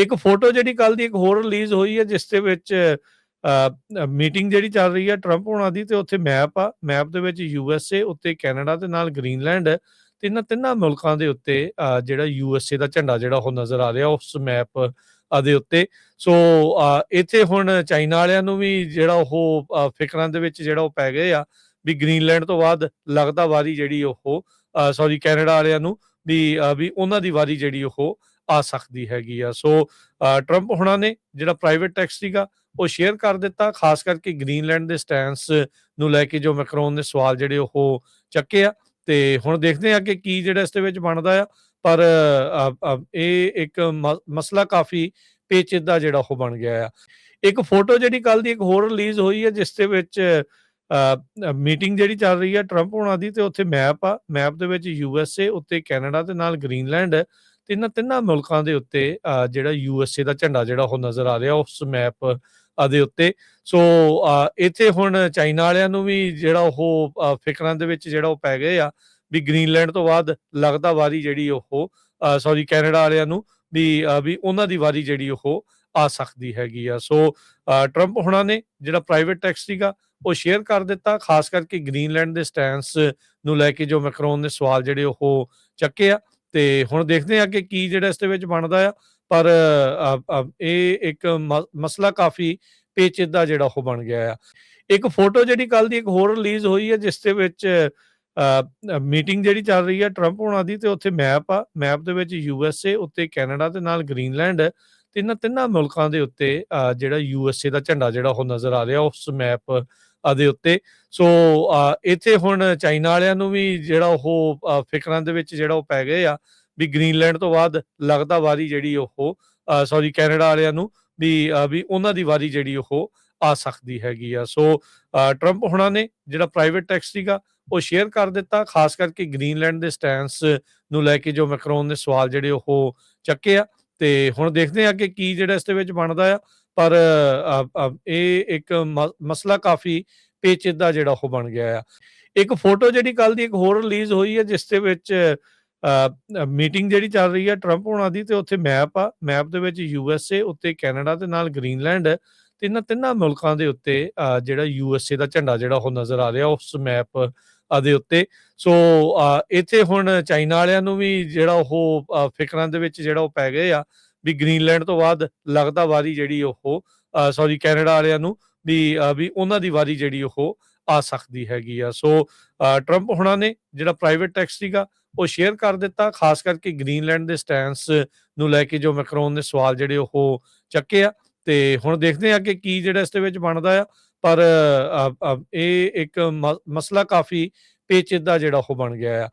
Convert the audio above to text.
ਇੱਕ ਫੋਟੋ ਜਿਹੜੀ ਕੱਲ੍ਹ ਦੀ ਇੱਕ ਹੋਰ ਰਿਲੀਜ਼ ਹੋਈ ਹੈ ਜਿਸ ਦੇ ਵਿੱਚ ਮੀਟਿੰਗ ਜਿਹੜੀ ਚੱਲ ਰਹੀ ਹੈ ਟਰੰਪ ਹੋਣਾਂ ਦੀ ਤੇ ਉੱਥੇ ਮੈਪ ਆ, ਮੈਪ ਦੇ ਵਿੱਚ USA ਉੱਤੇ ਕੈਨੇਡਾ ਤੇ ਨਾਲ ਗ੍ਰੀਨਲੈਂਡ ਤੇ ਇਹਨਾਂ ਤਿੰਨਾਂ ਮੁਲਕਾਂ ਦੇ ਉੱਤੇ ਜਿਹੜਾ USA ਦਾ ਝੰਡਾ ਜਿਹੜਾ ਉਹ ਨਜ਼ਰ ਆ ਰਿਹਾ ਉਸ ਮੈਪ ਦੇ ਉੱਤੇ। ਸੋ ਇੱਥੇ ਹੁਣ ਚਾਈਨਾ ਵਾਲਿਆਂ ਨੂੰ ਵੀ ਜਿਹੜਾ ਉਹ ਫਿਕਰਾਂ ਦੇ ਵਿੱਚ ਜਿਹੜਾ ਉਹ ਪੈ ਗਏ ਆ ਵੀ ਗ੍ਰੀਨਲੈਂਡ ਤੋਂ ਬਾਅਦ ਲੱਗਦਾ ਵਾਰੀ ਜਿਹੜੀ ਉਹ ਸੌਰੀ ਕੈਨੇਡਾ ਵਾਲਿਆਂ ਨੂੰ ਵੀ ਉਹਨਾਂ ਦੀ ਵਾਰੀ ਜਿਹੜੀ ਉਹ ਆ ਸਕਦੀ ਹੈਗੀ ਆ। ਸੋ ਟਰੰਪ ਹੁਣਾਂ ਨੇ ਜਿਹੜਾ ਪ੍ਰਾਈਵੇਟ ਟੈਕਸ ਸੀਗਾ ਉਹ ਸ਼ੇਅਰ ਕਰ ਦਿੱਤਾ, ਖਾਸ ਕਰਕੇ ਗ੍ਰੀਨਲੈਂਡ ਦੇ ਸਟੈਂਸ ਨੂੰ ਲੈ ਕੇ ਜੋ ਮੈਕਰੋਨ ਨੇ ਸਵਾਲ ਜਿਹੜੇ ਉਹ ਚੱਕੇ ਆ ਤੇ ਹੁਣ ਦੇਖਦੇ ਆ ਕਿ ਕੀ ਜਿਹੜਾ ਇਸ ਦੇ ਵਿੱਚ ਬਣਦਾ ਆ। ਪਰ ਇਹ ਇੱਕ ਮਸਲਾ ਕਾਫੀ ਪੇਚੀਦਾ ਜਿਹੜਾ ਉਹ ਬਣ ਗਿਆ ਆ। ਇੱਕ ਫੋਟੋ ਜਿਹੜੀ ਕੱਲ੍ਹ ਦੀ ਇੱਕ ਹੋਰ ਰਿਲੀਜ਼ ਹੋਈ ਹੈ ਜਿਸ ਦੇ ਵਿੱਚ ਮੀਟਿੰਗ ਜਿਹੜੀ ਚੱਲ ਰਹੀ ਹੈ ਟਰੰਪ ਹੋਣਾਂ ਦੀ ਤੇ ਉੱਥੇ ਮੈਪ ਆ, ਮੈਪ ਦੇ ਵਿੱਚ USA ਉੱਤੇ ਕੈਨੇਡਾ ਤੇ ਨਾਲ ਗ੍ਰੀਨਲੈਂਡ ਤੇ ਇਹਨਾਂ ਤਿੰਨਾਂ ਮੁਲਕਾਂ ਦੇ ਉੱਤੇ ਜਿਹੜਾ USA ਦਾ ਝੰਡਾ ਜਿਹੜਾ ਉਹ ਨਜ਼ਰ ਆ ਰਿਹਾ ਉਸ ਮੈਪ ਦੇ ਉੱਤੇ। ਸੋ ਇੱਥੇ ਹੁਣ ਚਾਈਨਾ ਵਾਲਿਆਂ ਨੂੰ ਵੀ ਜਿਹੜਾ ਉਹ ਫਿਕਰਾਂ ਦੇ ਵਿੱਚ ਜਿਹੜਾ ਉਹ ਪੈ ਗਏ ਆ ਵੀ ਗ੍ਰੀਨਲੈਂਡ ਤੋਂ ਬਾਅਦ ਲੱਗਦਾ ਵਾਰੀ ਜਿਹੜੀ ਉਹ ਸੌਰੀ ਕੈਨੇਡਾ ਵਾਲਿਆਂ ਨੂੰ ਵੀ ਉਹਨਾਂ ਦੀ ਵਾਰੀ ਜਿਹੜੀ ਉਹ ਆ ਸਕਦੀ ਹੈਗੀ ਆ। ਸੋ ਟਰੰਪ ਹੁਣਾਂ ਨੇ ਜਿਹੜਾ ਪ੍ਰਾਈਵੇਟ ਟੈਕਸ ਸੀਗਾ ਉਹ ਸ਼ੇਅਰ ਕਰ ਦਿੱਤਾ, ਖਾਸ ਕਰਕੇ ਗ੍ਰੀਨਲੈਂਡ ਦੇ ਸਟੈਂਸ ਨੂੰ ਲੈ ਕੇ ਜੋ ਮੈਕਰੋਨ ਨੇ ਸਵਾਲ ਜਿਹੜੇ ਉਹ ਚੱਕੇ ਆ ਤੇ ਹੁਣ ਦੇਖਦੇ ਆ ਕਿ ਕੀ ਜਿਹੜਾ ਇਸ ਦੇ ਵਿੱਚ ਬਣਦਾ ਆ। ਪਰ ਇਹ ਇੱਕ ਮਸਲਾ ਕਾਫੀ ਪੇਚੀਦਾ ਜਿਹੜਾ ਉਹ ਬਣ ਗਿਆ ਆ। ਇੱਕ ਫੋਟੋ ਜਿਹੜੀ ਕੱਲ੍ਹ ਦੀ ਇੱਕ ਹੋਰ ਰਿਲੀਜ਼ ਹੋਈ ਹੈ ਜਿਸ ਦੇ ਵਿੱਚ ਮੀਟਿੰਗ ਜਿਹੜੀ ਚੱਲ ਰਹੀ ਹੈ ਟਰੰਪ ਹੋਣਾਂ ਦੀ ਤੇ ਉੱਥੇ ਮੈਪ ਆ, ਮੈਪ ਦੇ ਵਿੱਚ USA ਉੱਤੇ ਕੈਨੇਡਾ ਤੇ ਨਾਲ ਗ੍ਰੀਨਲੈਂਡ ਤੇ ਇਹਨਾਂ ਤਿੰਨਾਂ ਮੁਲਕਾਂ ਦੇ ਉੱਤੇ ਜਿਹੜਾ USA ਦਾ ਝੰਡਾ ਜਿਹੜਾ ਉਹ ਨਜ਼ਰ ਆ ਰਿਹਾ ਉਸ ਮੈਪ ਦੇ ਉੱਤੇ। ਸੋ ਇੱਥੇ ਹੁਣ ਚਾਈਨਾ ਵਾਲਿਆਂ ਨੂੰ ਵੀ ਜਿਹੜਾ ਉਹ ਫਿਕਰਾਂ ਦੇ ਵਿੱਚ ਜਿਹੜਾ ਉਹ ਪੈ ਗਏ ਆ ਵੀ ਗ੍ਰੀਨਲੈਂਡ ਤੋਂ ਬਾਅਦ ਲੱਗਦਾ ਵਾਰੀ ਜਿਹੜੀ ਉਹ ਸੌਰੀ ਕੈਨੇਡਾ ਵਾਲਿਆਂ ਨੂੰ ਵੀ ਉਹਨਾਂ ਦੀ ਵਾਰੀ ਜਿਹੜੀ ਉਹ ਆ ਸਕਦੀ ਹੈਗੀ ਆ। ਸੋ ਟਰੰਪ ਹੁਣਾਂ ਨੇ ਜਿਹੜਾ ਪ੍ਰਾਈਵੇਟ ਟੈਕਸ ਸੀਗਾ ਉਹ ਸ਼ੇਅਰ ਕਰ ਦਿੱਤਾ, ਖਾਸ ਕਰਕੇ ਗ੍ਰੀਨਲੈਂਡ ਦੇ ਸਟੈਂਸ ਨੂੰ ਲੈ ਕੇ ਜੋ ਮੈਕਰੋਨ ਨੇ ਸਵਾਲ ਜਿਹੜੇ ਉਹ ਚੱਕੇ ਆ ਤੇ ਹੁਣ ਦੇਖਦੇ ਆ ਕਿ ਕੀ ਜਿਹੜਾ ਇਸ ਦੇ ਵਿੱਚ ਬਣਦਾ ਆ। ਪਰ ਇਹ ਇੱਕ ਮਸਲਾ ਕਾਫੀ ਪੇਚੀਦਾ ਜਿਹੜਾ ਉਹ ਬਣ ਗਿਆ ਆ। ਇੱਕ ਫੋਟੋ ਜਿਹੜੀ ਕੱਲ੍ਹ ਦੀ ਇੱਕ ਹੋਰ ਰਿਲੀਜ਼ ਹੋਈ ਹੈ ਜਿਸ ਦੇ ਵਿੱਚ ਮੀਟਿੰਗ ਜਿਹੜੀ ਚੱਲ ਰਹੀ ਹੈ ਟਰੰਪ ਹੋਣਾਂ ਦੀ ਤੇ ਉੱਥੇ ਮੈਪ ਆ, ਮੈਪ ਦੇ ਵਿੱਚ USA ਉੱਤੇ ਕੈਨੇਡਾ ਤੇ ਨਾਲ ਗ੍ਰੀਨਲੈਂਡ ਤੇ ਇਹਨਾਂ ਤਿੰਨਾਂ ਮੁਲਕਾਂ ਦੇ ਉੱਤੇ ਜਿਹੜਾ USA ਦਾ ਝੰਡਾ ਜਿਹੜਾ ਉਹ ਨਜ਼ਰ ਆ ਰਿਹਾ ਉਸ ਮੈਪ ਦੇ ਉੱਤੇ। ਸੋ ਇੱਥੇ ਹੁਣ ਚਾਈਨਾ ਵਾਲਿਆਂ ਨੂੰ ਵੀ ਜਿਹੜਾ ਉਹ ਫਿਕਰਾਂ ਦੇ ਵਿੱਚ ਜਿਹੜਾ ਉਹ ਪੈ ਗਏ ਆ ਵੀ ਗ੍ਰੀਨਲੈਂਡ ਤੋਂ ਬਾਅਦ ਲੱਗਦਾ ਵਾਰੀ ਜਿਹੜੀ ਉਹ ਸੌਰੀ ਕੈਨੇਡਾ ਵਾਲਿਆਂ ਨੂੰ ਵੀ ਉਹਨਾਂ ਦੀ ਵਾਰੀ ਜਿਹੜੀ ਉਹ ਆ ਸਕਦੀ ਹੈਗੀ ਆ। ਸੋ ਟਰੰਪ ਹੁਣਾਂ ਨੇ ਜਿਹੜਾ ਪ੍ਰਾਈਵੇਟ ਟੈਕਸ ਸੀਗਾ ਉਹ ਸ਼ੇਅਰ ਕਰ ਦਿੱਤਾ, ਖਾਸ ਕਰਕੇ ਗ੍ਰੀਨਲੈਂਡ ਦੇ ਸਟੈਂਸ ਨੂੰ ਲੈ ਕੇ ਜੋ ਮੈਕਰੋਨ ਨੇ ਸਵਾਲ ਜਿਹੜੇ ਉਹ ਚੱਕੇ ਆ ਤੇ ਹੁਣ ਦੇਖਦੇ ਆ ਕਿ ਕੀ ਜਿਹੜਾ ਇਸ ਦੇ ਵਿੱਚ ਬਣਦਾ ਆ। ਪਰ ਇਹ ਇੱਕ ਮਸਲਾ ਕਾਫੀ ਪੇਚੀਦਾ ਜਿਹੜਾ ਉਹ ਬਣ ਗਿਆ ਆ।